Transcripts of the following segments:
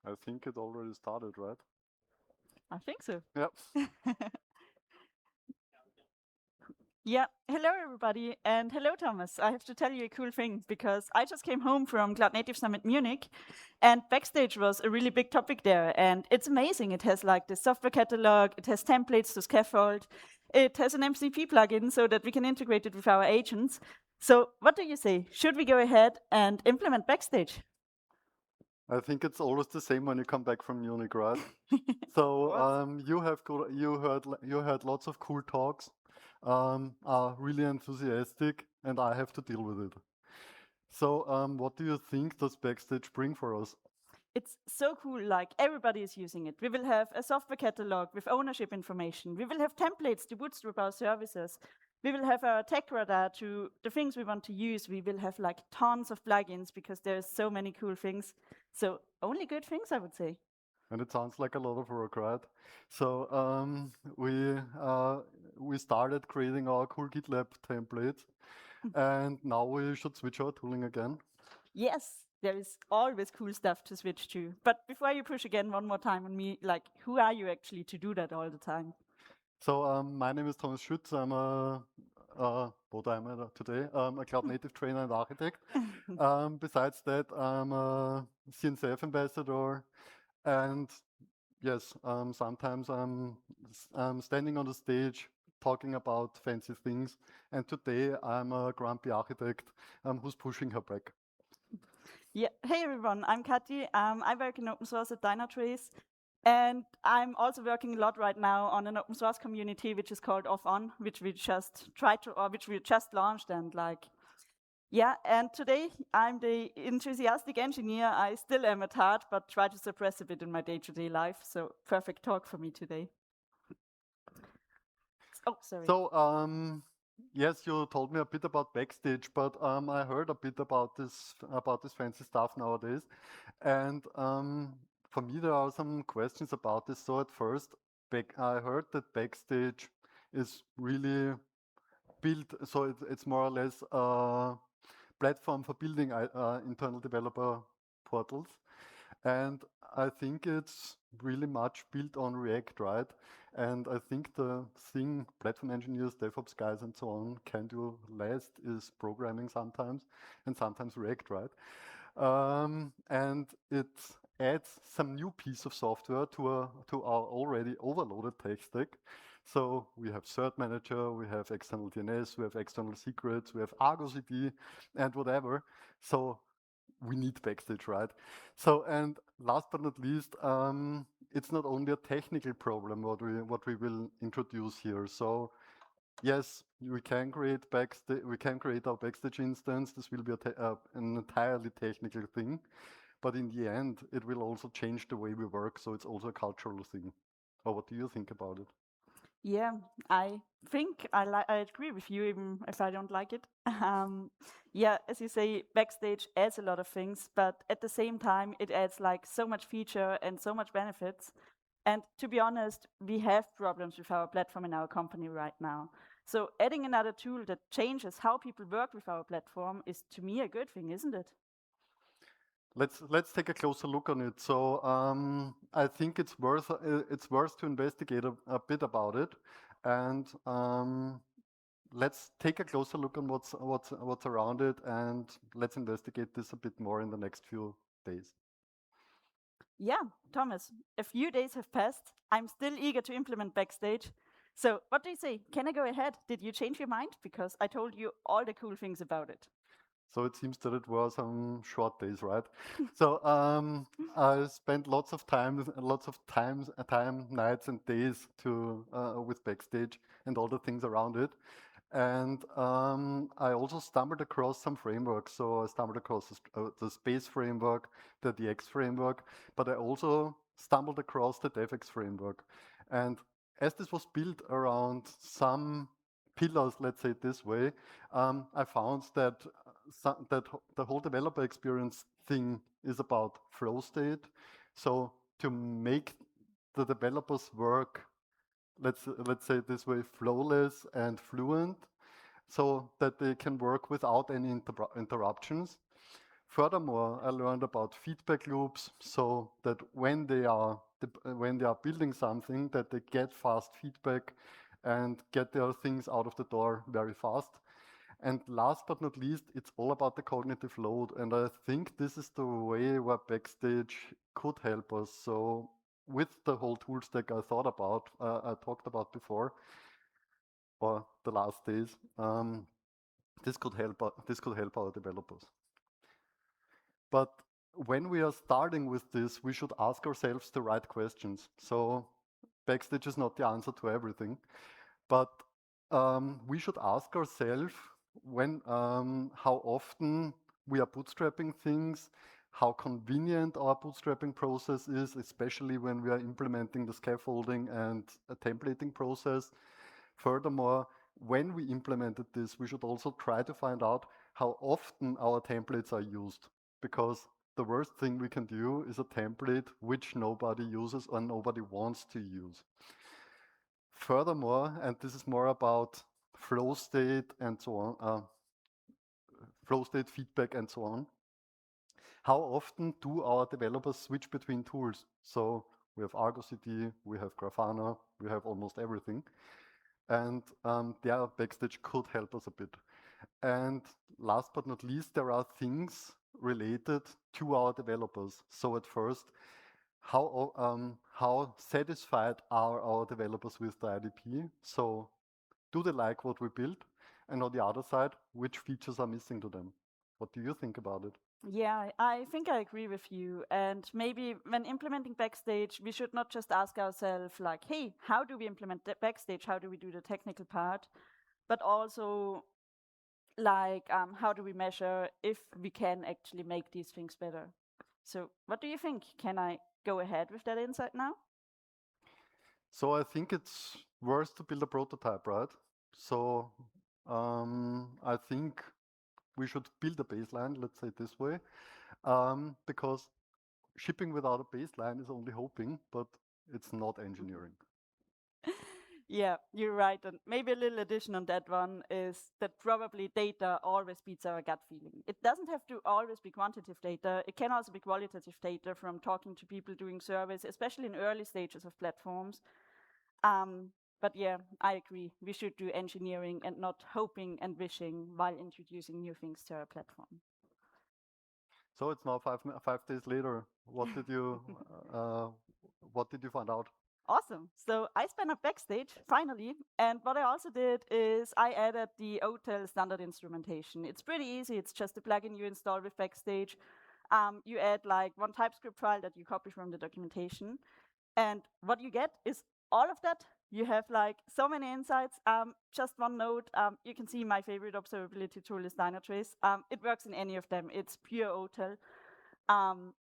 I think it already started, right? I think so. Yep. Yeah, hello everybody, and hello Thomas. I have to tell you a cool thing because I just came home from Cloud Native Summit Munich, and Backstage was a really big topic there, and it's amazing. It has like the software catalog, it has templates to scaffold, it has an MCP plugin so that we can integrate it with our agents. So what do you say? Should we go ahead and implement Backstage? I think it's always the same when you come back from Munich, right? So Was. you heard lots of cool talks, are really enthusiastic, and I have to deal with it. So what do you think does Backstage bring for us? It's so cool, like everybody is using it. We will have a software catalog with ownership information. We will have templates to bootstrap our services. We will have a tech radar to the things we want to use. We will have like tons of plugins because there's so many cool things. So only good things, I would say. And it sounds like a lot of work, right? So we started creating our cool GitLab templates, and now we should switch our tooling again. Yes, there is always cool stuff to switch to. But before you push again one more time on me, like who are you actually to do that all the time? So my name is Thomas Schuetz. I'm what am I today? A cloud native trainer and architect. Besides that, I'm a CNCF ambassador, and yes, sometimes I'm standing on the stage talking about fancy things. And today I'm a grumpy architect who's pushing her back. Yeah. Hey everyone, I'm Kati. I work in open source at Dynatrace, and I'm also working a lot right now on an open source community which is called Off On, which we just which we just launched, and like, yeah. And today I'm the enthusiastic engineer. I still am at heart, but try to suppress a bit in my day-to-day life. So perfect talk for me today. Oh, sorry. So yes, you told me a bit about Backstage, but I heard a bit about this fancy stuff nowadays, and for me there are some questions about this. So at first, I heard that Backstage is really built, so it's more or less a platform for building internal developer portals, and I think it's really much built on React, right? And I think the thing platform engineers, DevOps guys, and so on can do less is programming sometimes, and sometimes React, right? And it adds some new piece of software to our already overloaded tech stack. So we have Cert Manager, we have external DNS, we have external secrets, we have Argo CD, and whatever. So we need Backstage, right? So, and last but not least, it's not only a technical problem what we will introduce here. So, yes, we can create our Backstage instance. This will be an entirely technical thing, but in the end, it will also change the way we work. So it's also a cultural thing. Or what do you think about it? Yeah, I think I agree with you, even if I don't like it. Yeah, as you say, Backstage adds a lot of things, but at the same time, it adds like so much feature and so much benefits. And to be honest, we have problems with our platform in our company right now. So adding another tool that changes how people work with our platform is, to me, a good thing, isn't it? Let's take a closer look on it. So I think it's worth to investigate a bit about it, and let's take a closer look on what's around it, and let's investigate this a bit more in the next few days. Yeah, Thomas, a few days have passed. I'm still eager to implement Backstage. So, what do you say? Can I go ahead? Did you change your mind? Because I told you all the cool things about it. So it seems that it was some short days, right? So I spent time, nights and days to with Backstage and all the things around it. And I also stumbled across some frameworks. So I stumbled across the Space framework, the DX framework, but I also stumbled across the DevX framework. And as this was built around some pillars, let's say it this way, I found that the whole developer experience thing is about flow state. So to make the developers work, let's say it this way, flawless and fluent, so that they can work without any interruptions. Furthermore, I learned about feedback loops, so that when they are building something, that they get fast feedback and get their things out of the door very fast. And last but not least, it's all about the cognitive load. And I think this is the way where Backstage could help us. So with the whole tool stack I talked about before, or the last days, this could help our developers. But when we are starting with this, we should ask ourselves the right questions. So Backstage is not the answer to everything, but we should ask ourselves how often we are bootstrapping things, how convenient our bootstrapping process is, especially when we are implementing the scaffolding and a templating process. Furthermore, when we implemented this, we should also try to find out how often our templates are used, because the worst thing we can do is a template which nobody uses or nobody wants to use. Furthermore, and this is more about flow state and so on, flow state feedback and so on, how often do our developers switch between tools? So we have Argo CD, we have Grafana, we have almost everything. And there Backstage could help us a bit. And last but not least, there are things related to our developers. So at first, how satisfied are our developers with the IDP? So do they like what we built? And on the other side, which features are missing to them? What do you think about it? Yeah, I think I agree with you. And maybe when implementing Backstage, we should not just ask ourselves, like, hey, how do we implement the Backstage? How do we do the technical part? But also, like, how do we measure if we can actually make these things better? So, what do you think? Can I go ahead with that insight now? So I think it's worth to build a prototype, right? So I think we should build a baseline, let's say it this way, because shipping without a baseline is only hoping, but it's not engineering. Yeah, you're right. And maybe a little addition on that one is that probably data always beats our gut feeling. It doesn't have to always be quantitative data. It can also be qualitative data from talking to people doing surveys, especially in early stages of platforms. But yeah, I agree. We should do engineering and not hoping and wishing while introducing new things to our platform. So it's now 5 days later. What did you find out? Awesome. So I spun up Backstage finally. And what I also did is I added the OTel standard instrumentation. It's pretty easy. It's just a plugin you install with Backstage. You add like one TypeScript file that you copy from the documentation. And what you get is all of that. You have like so many insights. Just one note, you can see my favorite observability tool is Dynatrace. It works in any of them. It's pure OTel.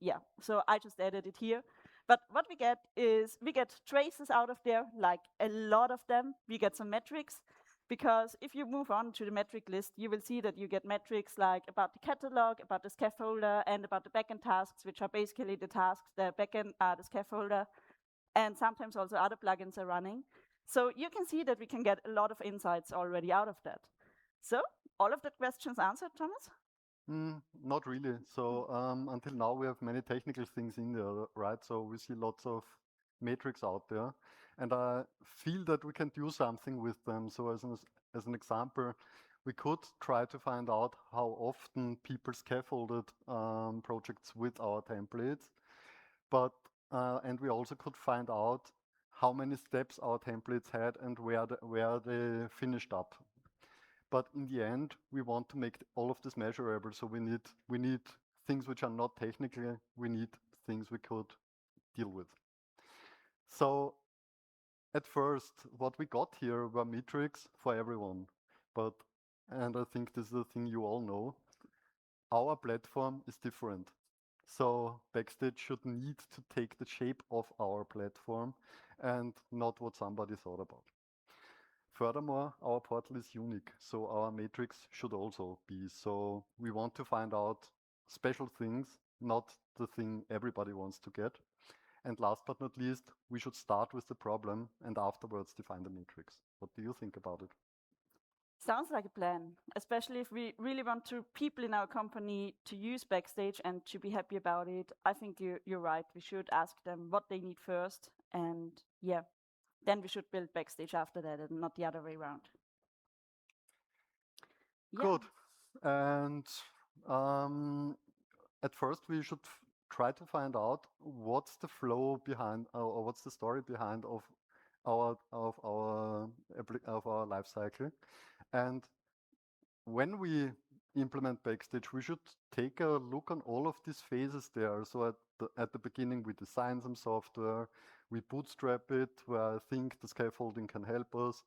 Yeah, so I just added it here. But what we get is we get traces out of there, like a lot of them. We get some metrics, because if you move on to the metric list, you will see that you get metrics like about the catalog, about the scaffolder, and about the backend tasks, which are basically the tasks the backend, the scaffolder, and sometimes also other plugins are running. So you can see that we can get a lot of insights already out of that. So all of the questions answered, Thomas? Not really. So until now, we have many technical things in there, right? So we see lots of metrics out there, and I feel that we can do something with them. So as an example, we could try to find out how often people scaffolded projects with our templates, but and we also could find out how many steps our templates had and where they finished up. But in the end, we want to make all of this measurable. So we need things which are not technical. We need things we could deal with. So at first, what we got here were metrics for everyone. And I think this is a thing you all know, our platform is different. So Backstage should need to take the shape of our platform and not what somebody thought about. Furthermore, our portal is unique, so our matrix should also be. So we want to find out special things, not the thing everybody wants to get. And last but not least, we should start with the problem and afterwards define the matrix. What do you think about it? Sounds like a plan, especially if we really want people in our company to use Backstage and to be happy about it. I think you're right. We should ask them what they need first, and yeah, then we should build Backstage after that and not the other way around. Yeah. Good. And at first, we should try to find out what's the flow behind, or what's the story behind of our life cycle. And when we implement Backstage, we should take a look on all of these phases there. So at the beginning, we design some software, we bootstrap it, where I think the scaffolding can help us.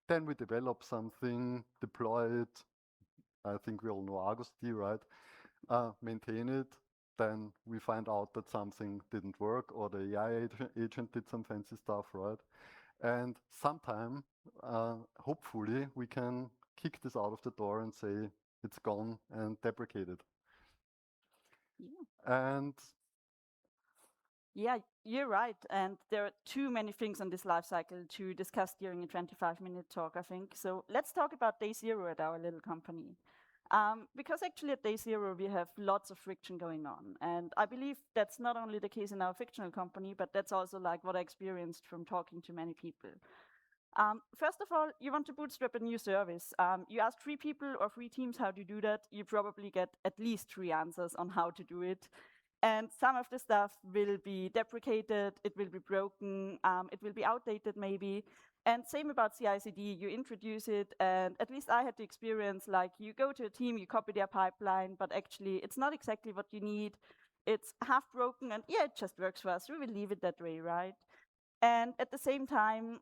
Then we develop something, deploy it. I think we all know Argo CD, right? Maintain it. Then we find out that something didn't work, or the AI agent did some fancy stuff, right? And sometime, hopefully, we can kick this out of the door and say it's gone and deprecate it. Yeah. And Yeah, you're right. And there are too many things on this life cycle to discuss during a 25-minute talk, I think. So let's talk about day zero at our little company. Because actually at day zero, we have lots of friction going on. And I believe that's not only the case in our fictional company, but that's also like what I experienced from talking to many people. First of all, you want to bootstrap a new service. You ask 3 people or 3 teams how to do that. You probably get at least 3 answers on how to do it. And some of the stuff will be deprecated, it will be broken, it will be outdated maybe. And same about CI/CD, you introduce it, and at least I had the experience, like you go to a team, you copy their pipeline, but actually it's not exactly what you need. It's half broken, and yeah, it just works for us. We will leave it that way, right? And at the same time,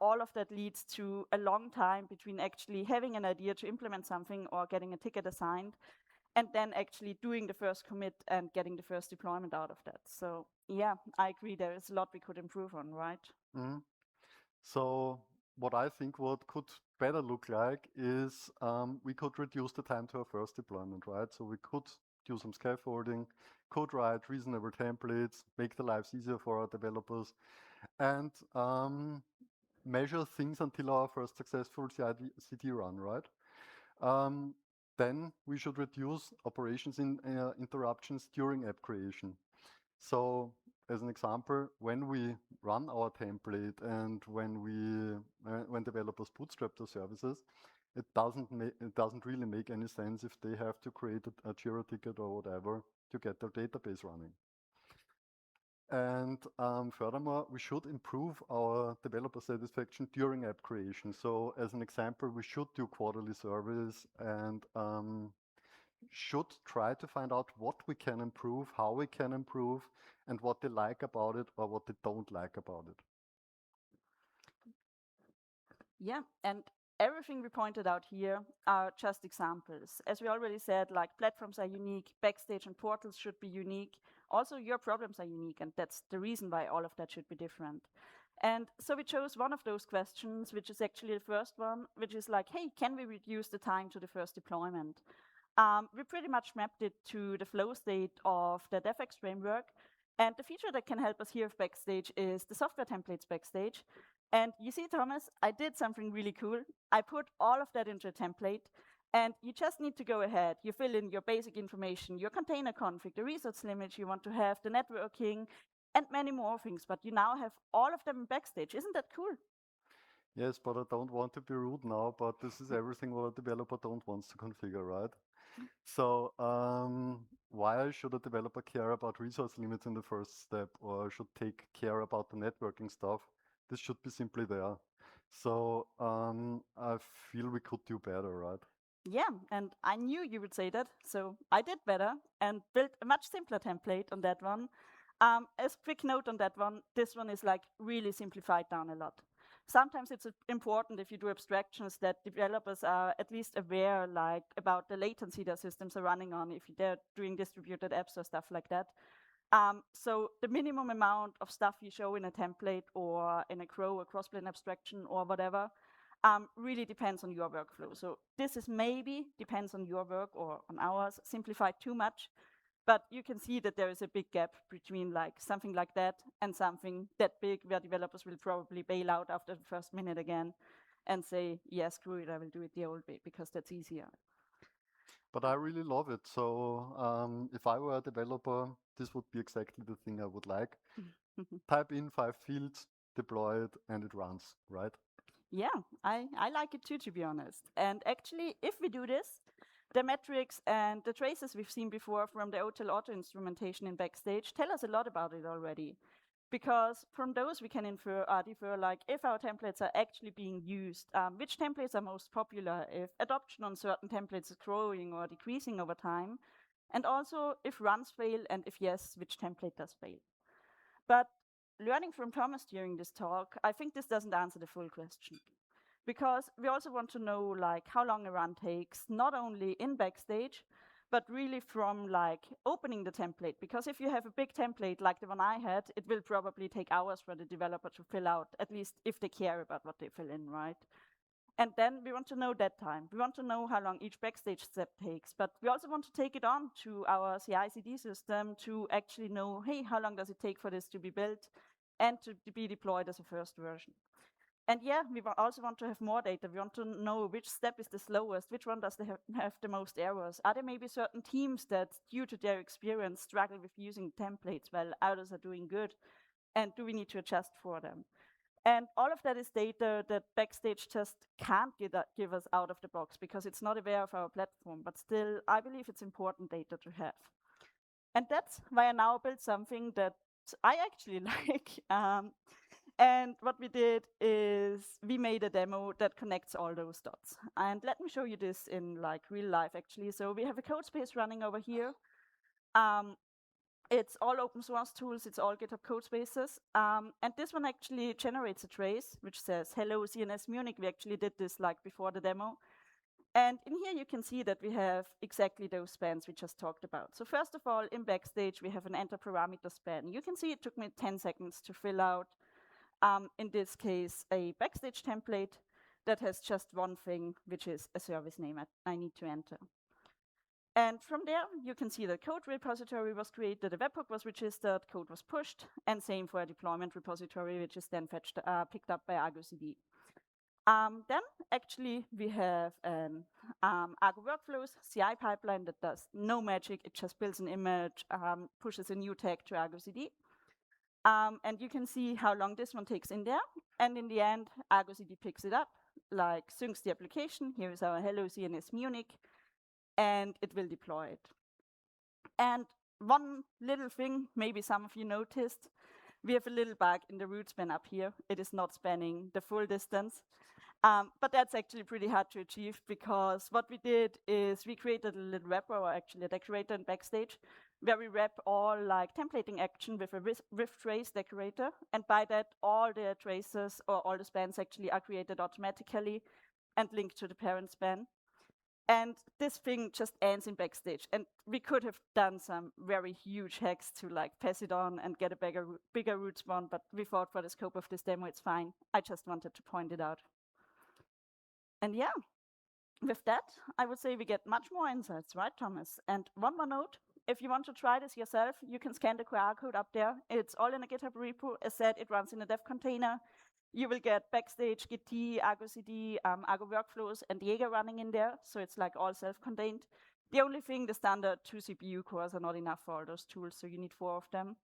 all of that leads to a long time between actually having an idea to implement something or getting a ticket assigned, and then actually doing the first commit and getting the first deployment out of that. So yeah, I agree, there is a lot we could improve on, right? So what I think what could better look like is we could reduce the time to our first deployment, right? So we could do some scaffolding, could write reasonable templates, make the lives easier for our developers, and measure things until our first successful CI/CD run, right? Then we should reduce operations interruptions during app creation. So as an example, when we run our template and when developers bootstrap their services, it doesn't really make any sense if they have to create a Jira ticket or whatever to get their database running. And furthermore, we should improve our developer satisfaction during app creation. So as an example, we should do quarterly surveys and should try to find out what we can improve, how we can improve, and what they like about it or what they don't like about it. Yeah, and everything we pointed out here are just examples. As we already said, like platforms are unique, Backstage and portals should be unique. Also, your problems are unique, and that's the reason why all of that should be different. And so we chose one of those questions, which is actually the first one, which is like, hey, can we reduce the time to the first deployment? We pretty much mapped it to the flow state of the DevX framework. And the feature that can help us here with Backstage is the software templates Backstage. And you see, Thomas, I did something really cool. I put all of that into a template, and you just need to go ahead. You fill in your basic information, your container config, the resource limit you want to have, the networking, and many more things. But you now have all of them in Backstage. Isn't that cool? Yes, but I don't want to be rude now, but this is everything what a developer don't wants to configure, right? So why should a developer care about resource limits in the first step, or should take care about the networking stuff? This should be simply there. So I feel we could do better, right? Yeah, and I knew you would say that, so I did better and built a much simpler template on that one. As a quick note on that one, this one is like really simplified down a lot. Sometimes it's important if you do abstractions that developers are at least aware like about the latency their systems are running on if they're doing distributed apps or stuff like that. So the minimum amount of stuff you show in a template or in a crow or crossplane abstraction or whatever really depends on your workflow. So this is maybe depends on your work or on ours, simplified too much. But you can see that there is a big gap between like something like that and something that big where developers will probably bail out after the first minute again. and say, yeah, screw it, I will do it the old way because that's easier. But I really love it. So if I were a developer, this would be exactly the thing I would like. Type in 5 fields, deploy it, and it runs, right? Yeah, I like it too, to be honest. And actually, if we do this, the metrics and the traces we've seen before from the hotel auto instrumentation in Backstage tell us a lot about it already. Because from those we can defer like if our templates are actually being used, which templates are most popular, if adoption on certain templates is growing or decreasing over time, and also if runs fail, and if yes, which template does fail. But learning from Thomas during this talk, I think this doesn't answer the full question. Because we also want to know like how long a run takes, not only in Backstage, but really from like opening the template. Because if you have a big template like the one I had, it will probably take hours for the developer to fill out, at least if they care about what they fill in, right? And then we want to know that time. We want to know how long each Backstage step takes, but we also want to take it on to our CI/CD system to actually know, hey, how long does it take for this to be built and to be deployed as a first version? And yeah, we also want to have more data. We want to know which step is the slowest, which one does they have the most errors. Are there maybe certain teams that, due to their experience, struggle with using templates while others are doing good? And do we need to adjust for them? And all of that is data that Backstage just can't give us out of the box because it's not aware of our platform. But still, I believe it's important data to have. And that's why I now built something that I actually like. And what we did is we made a demo that connects all those dots. And let me show you this in like real life, actually. So we have a code space running over here. It's all open source tools, it's all GitHub code spaces. And this one actually generates a trace which says, hello, CNS Munich. We actually did this like before the demo. And in here you can see that we have exactly those spans we just talked about. So first of all, in Backstage, we have an enter parameter span. You can see it took me 10 seconds to fill out, in this case, a Backstage template that has just one thing, which is a service name I need to enter. And from there, you can see the code repository was created, a webhook was registered, code was pushed, and same for a deployment repository, which is then picked up by Argo CD. Then actually we have an Argo Workflows CI pipeline that does no magic. It just builds an image, pushes a new tag to Argo CD. And you can see how long this one takes in there. And in the end, Argo CD picks it up, like syncs the application. Here is our hello CNS Munich, and it will deploy it. And one little thing, maybe some of you noticed, we have a little bug in the root span up here. It is not spanning the full distance. But that's actually pretty hard to achieve because what we did is we created a little wrapper, or actually a decorator in Backstage, where we wrap all like templating action with a with trace decorator. And by that, all the traces or all the spans actually are created automatically and linked to the parent span. And this thing just ends in Backstage. And we could have done some very huge hacks to like pass it on and get a bigger root span, but we thought for the scope of this demo, it's fine. I just wanted to point it out. And yeah, with that, I would say we get much more insights, right, Thomas? And one more note, if you want to try this yourself, you can scan the QR code up there. It's all in a GitHub repo. As said, it runs in a dev container. You will get Backstage, Git, Argo CD, Argo Workflows, and Jaeger running in there. So it's like all self-contained. The only thing, the standard 2 CPU cores are not enough for all those tools, so you need 4 of them.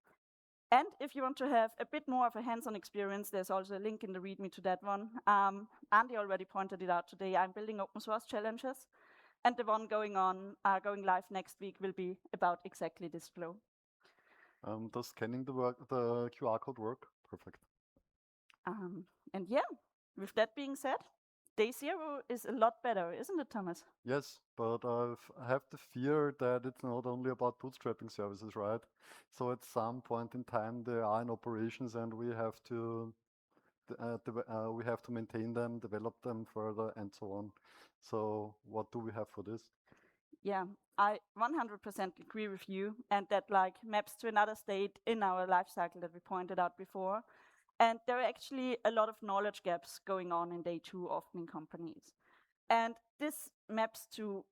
And if you want to have a bit more of a hands-on experience, there's also a link in the README to that one. Andy already pointed it out today. I'm building open source challenges, and the one going live next week will be about exactly this flow. Does scanning the QR code work? Perfect. And yeah, with that being said, day 0 is a lot better, isn't it, Thomas? Yes, but I have the fear that it's not only about bootstrapping services, right? So at some point in time, they are in operations, and we have to maintain them, develop them further, and so on. So what do we have for this? Yeah, I 100% agree with you, and that like maps to another state in our life cycle that we pointed out before. And there are actually a lot of knowledge gaps going on in day 2 often in companies. And this maps to,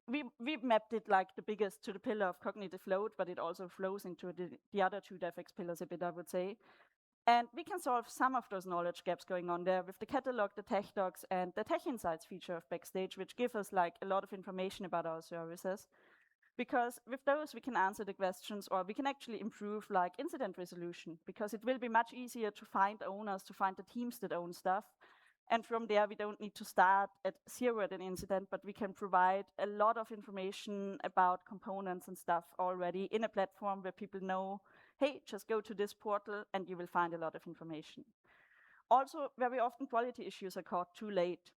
we mapped it like the biggest to the pillar of cognitive load, but it also flows into the other 2 DevX pillars a bit, I would say. And we can solve some of those knowledge gaps going on there with the catalog, the tech docs, and the tech insights feature of Backstage, which give us like a lot of information about our services. Because with those, we can answer the questions, or we can actually improve like incident resolution, because it will be much easier to find owners, to find the teams that own stuff. And from there, we don't need to start at zero at an incident, but we can provide a lot of information about components and stuff already in a platform where people know, hey, just go to this portal and you will find a lot of information. Also, very often quality issues are caught too late.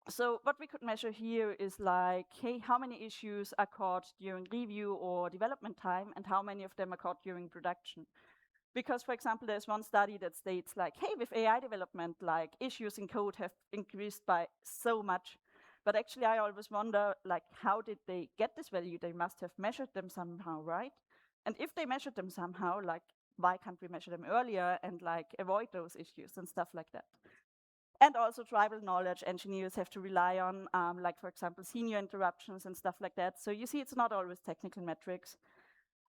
So what we could measure here is like, hey, how many issues are caught during review or development time, and how many of them are caught during production? Because, for example, there's one study that states like, hey, with AI development, like issues in code have increased by so much. But actually, I always wonder, like, how did they get this value? They must have measured them somehow, right? And if they measured them somehow, like, why can't we measure them earlier and like avoid those issues and stuff like that? And also tribal knowledge engineers have to rely on, like, for example, senior interruptions and stuff like that. So you see, it's not always technical metrics.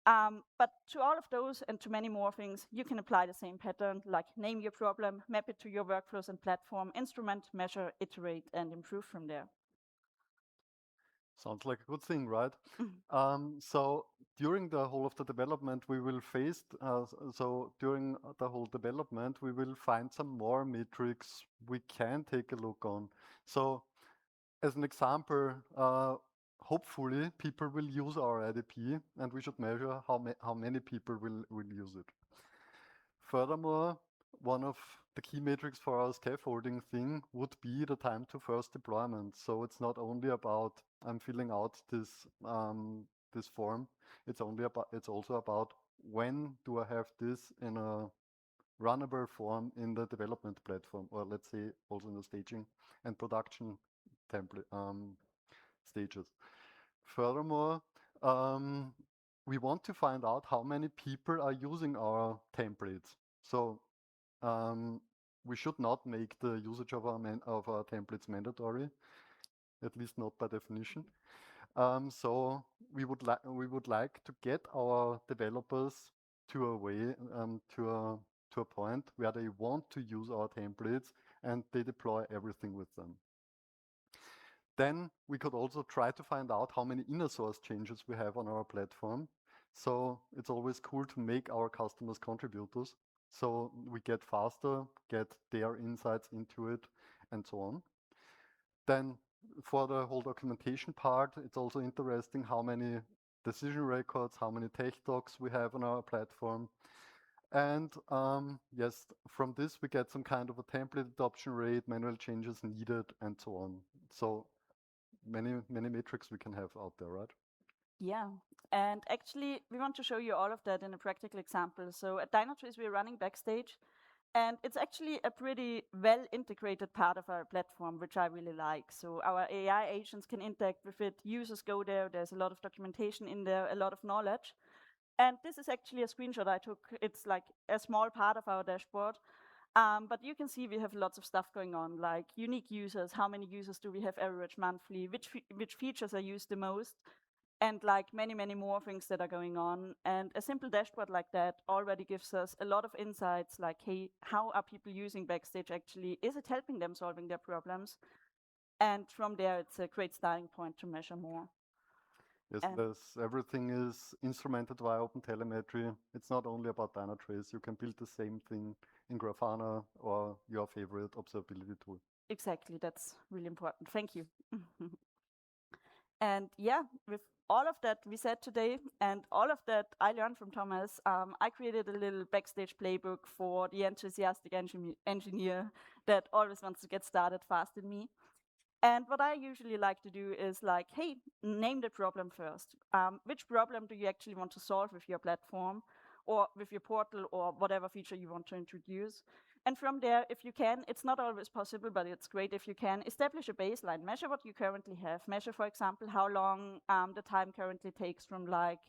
But to all of those and to many more things, you can apply the same pattern, like name your problem, map it to your workflows and platform, instrument, measure, iterate, and improve from there. Sounds like a good thing, right? So during the whole of the development, we will face, so during the whole development, we will find some more metrics we can take a look on. So as an example, hopefully people will use our IDP, and we should measure how many people will use it. Furthermore, one of the key metrics for our scaffolding thing would be the time to first deployment. So it's not only about I'm filling out this form. It's also about when do I have this in a runnable form in the development platform, or let's say also in the staging and production template stages. Furthermore, we want to find out how many people are using our templates. So we should not make the usage of our templates mandatory, at least not by definition. So we would like to get our developers to a way to a point where they want to use our templates and they deploy everything with them. Then we could also try to find out how many inner source changes we have on our platform. So it's always cool to make our customers contributors. So we get faster, get their insights into it, and so on. Then for the whole documentation part, it's also interesting how many decision records, how many tech docs we have on our platform. And yes, from this we get some kind of a template adoption rate, manual changes needed, and so on. So many metrics we can have out there, right? Yeah, and actually we want to show you all of that in a practical example. So at Dynatrace we're running Backstage, and it's actually a pretty well integrated part of our platform, which I really like. So our AI agents can interact with it, users go there, there's a lot of documentation in there, a lot of knowledge. And this is actually a screenshot I took. It's like a small part of our dashboard. But you can see we have lots of stuff going on, like unique users, how many users do we have average monthly, which features are used the most, and like many more things that are going on. And a simple dashboard like that already gives us a lot of insights, like, hey, how are people using Backstage actually? Is it helping them solving their problems? And from there, it's a great starting point to measure more. Yes, everything is instrumented via OpenTelemetry. It's not only about Dynatrace. You can build the same thing in Grafana or your favorite observability tool. Exactly, that's really important. Thank you. And yeah, with all of that we said today, and all of that I learned from Thomas, I created a little Backstage playbook for the enthusiastic engineer that always wants to get started fast in me. And what I usually like to do is like, hey, name the problem first. Which problem do you actually want to solve with your platform or with your portal or whatever feature you want to introduce? And from there, if you can, it's not always possible, but it's great if you can, establish a baseline. Measure what you currently have. Measure, for example, how long the time currently takes from like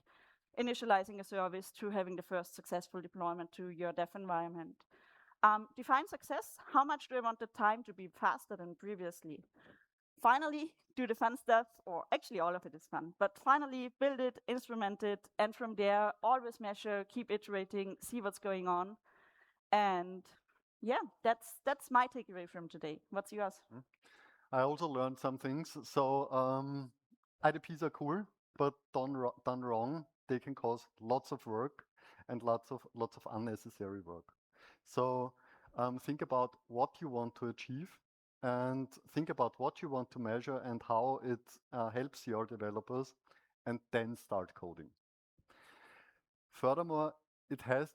initializing a service to having the first successful deployment to your dev environment. Define success. How much do I want the time to be faster than previously? Finally, do the fun stuff, or actually all of it is fun, but finally build it, instrument it, and from there, always measure, keep iterating, see what's going on. And yeah, that's my takeaway from today. What's yours? I also learned some things. So IDPs are cool, but done wrong, they can cause lots of work and lots of unnecessary work. So think about what you want to achieve, and think about what you want to measure and how it helps your developers, and then start coding. Furthermore, it has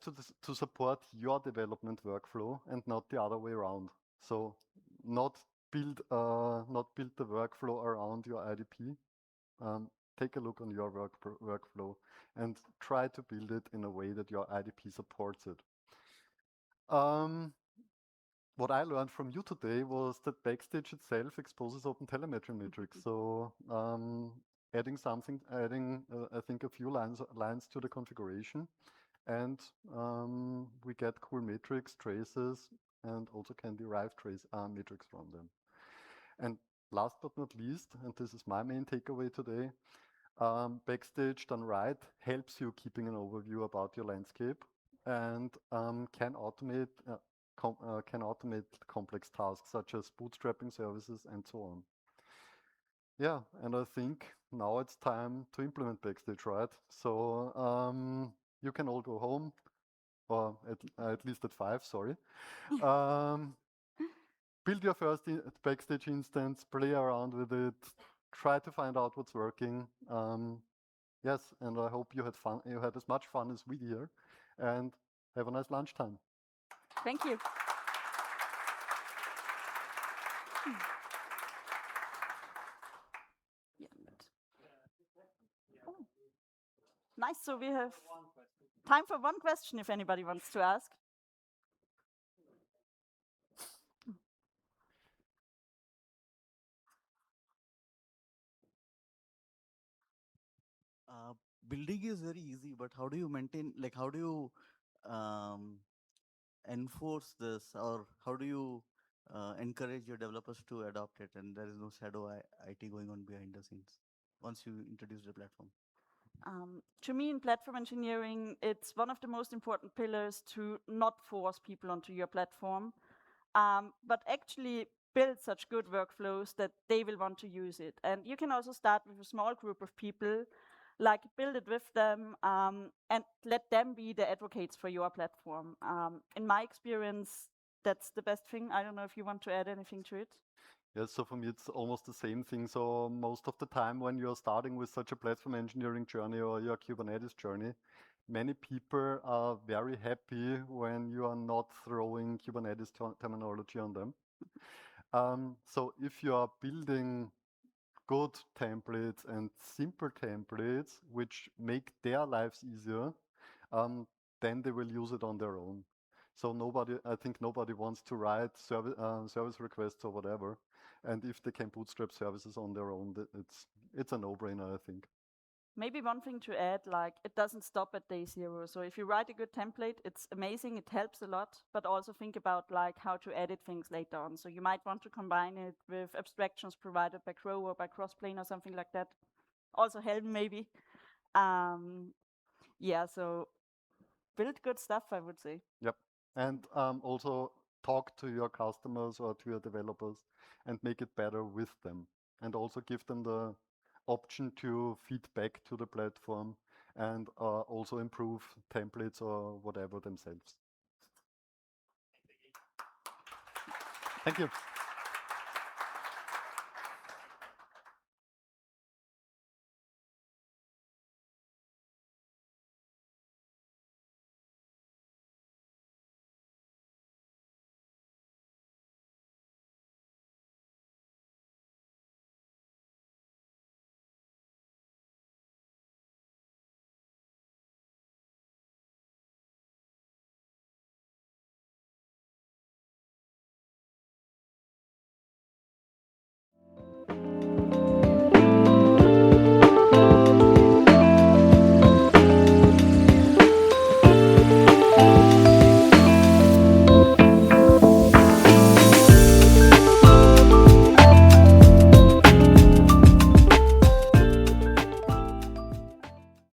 to support your development workflow and not the other way around. So not not build the workflow around your IDP. Take a look on your workflow and try to build it in a way that your IDP supports it. What I learned from you today was that Backstage itself exposes OpenTelemetry metrics. So adding I think a few lines to the configuration, and we get cool metrics, traces, and also can derive metrics from them. And last but not least, and this is my main takeaway today, Backstage done right helps you keeping an overview about your landscape, and can automate complex tasks such as bootstrapping services and so on. Yeah, and I think now it's time to implement Backstage, right? So you can all go home, or at least at 5, sorry. Build your first Backstage instance, play around with it, try to find out what's working. Yes, and I hope you had fun. You had as much fun as we here, and have a nice lunchtime. Thank you. Oh. Nice. So we have time for one question if anybody wants to ask. Building is very easy, but how do you maintain, like, how do you enforce this, or how do you encourage your developers to adopt it, and there is no shadow IT going on behind the scenes once you introduce the platform? To me, in platform engineering, it's one of the most important pillars to not force people onto your platform, but actually build such good workflows that they will want to use it. And you can also start with a small group of people, like build it with them, and let them be the advocates for your platform. In my experience, that's the best thing. I don't know if you want to add anything to it. Yes, so for me it's almost the same thing. So most of the time when you're starting with such a platform engineering journey or your Kubernetes journey, many people are very happy when you are not throwing Kubernetes terminology on them. So if you are building good templates and simple templates which make their lives easier, then they will use it on their own. So I think nobody wants to write service requests or whatever. And if they can bootstrap services on their own, it's a no-brainer, I think. Maybe one thing to add, like it doesn't stop at day 0. So if you write a good template, it's amazing, it helps a lot, but also think about like how to edit things later on. So you might want to combine it with abstractions provided by Crow or by Crossplane or something like that. Also Helm maybe. Yeah, so build good stuff, I would say. Yep. And also talk to your customers or to your developers and make it better with them. And also give them the option to feed back to the platform and also improve templates or whatever themselves. Thank you.